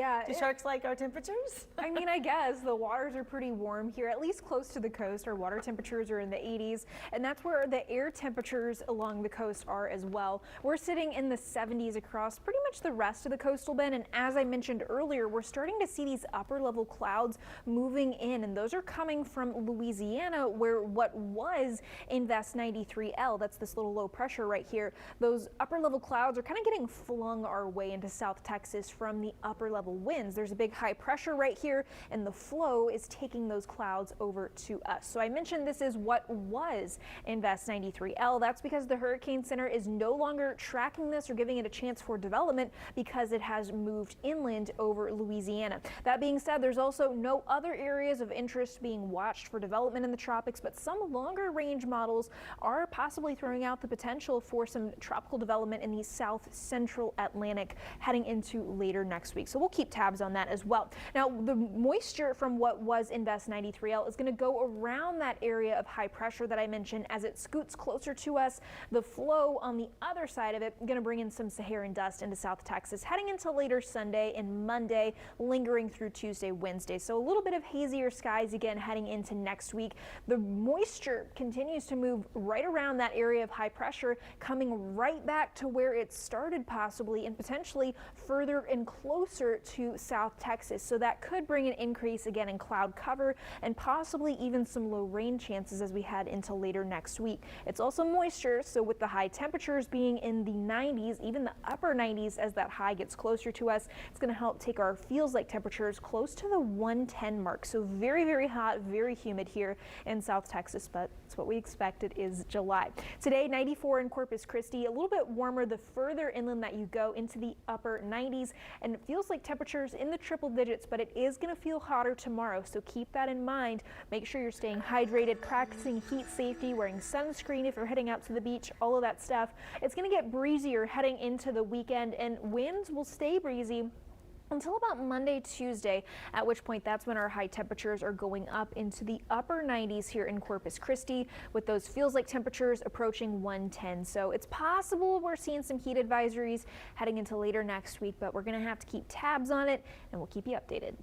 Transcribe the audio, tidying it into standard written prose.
Yeah. Do sharks like our temperatures? I mean, I guess the waters are pretty warm here, at least close to the coast. Our water temperatures are in the 80s, and that's where the air temperatures along the coast are as well. We're sitting in the 70s across pretty much the rest of the coastal bend, and as I mentioned earlier, we're starting to see these upper level clouds moving in, and those are coming from Louisiana, where what was Invest 93L, that's this little low pressure right here, those upper level clouds are kind of getting flung our way into South Texas from the upper level winds. There's a big high pressure right here, and the flow is taking those clouds over to us. So I mentioned this is what was Invest 93L. That's because the Hurricane Center is no longer tracking this or giving it a chance for development because it has moved inland over Louisiana. That being said, there's also no other areas of interest being watched for development in the tropics, but some longer range models are possibly throwing out the potential for some tropical development in the south central Atlantic heading into later next week. So we'll keep tabs on that as well. Now, the moisture from what was Invest 93L is going to go around that area of high pressure that I mentioned as it scoots closer to us. The flow on the other side of it going to bring in some Saharan dust into South Texas heading into later Sunday and Monday, lingering through Tuesday, Wednesday. So a little bit of hazier skies again heading into next week. The moisture continues to move right around that area of high pressure, coming right back to where it started possibly and potentially further and closer to South Texas. So that could bring an increase again in cloud cover and possibly even some low rain chances as we head into later next week. It's also moisture, so with the high temperatures being in the 90s, even the upper 90s as that high gets closer to us, it's going to help take our feels like temperatures close to the 110 mark. So very, very hot, very humid here in South Texas, but it's what we expected. Is July. Today, 94 in Corpus Christi, a little bit warmer the further inland that you go into the upper 90s, and it feels like temperatures in the triple digits, but it is going to feel hotter tomorrow, so keep that in mind. Make sure you're staying hydrated, practicing heat safety, wearing sunscreen if you're heading out to the beach, all of that stuff. It's going to get breezier heading into the weekend, and winds will stay breezy until about Monday, Tuesday, at which point that's when our high temperatures are going up into the upper 90s here in Corpus Christi, with those feels like temperatures approaching 110. So it's possible we're seeing some heat advisories heading into later next week, but we're going to have to keep tabs on it, and we'll keep you updated.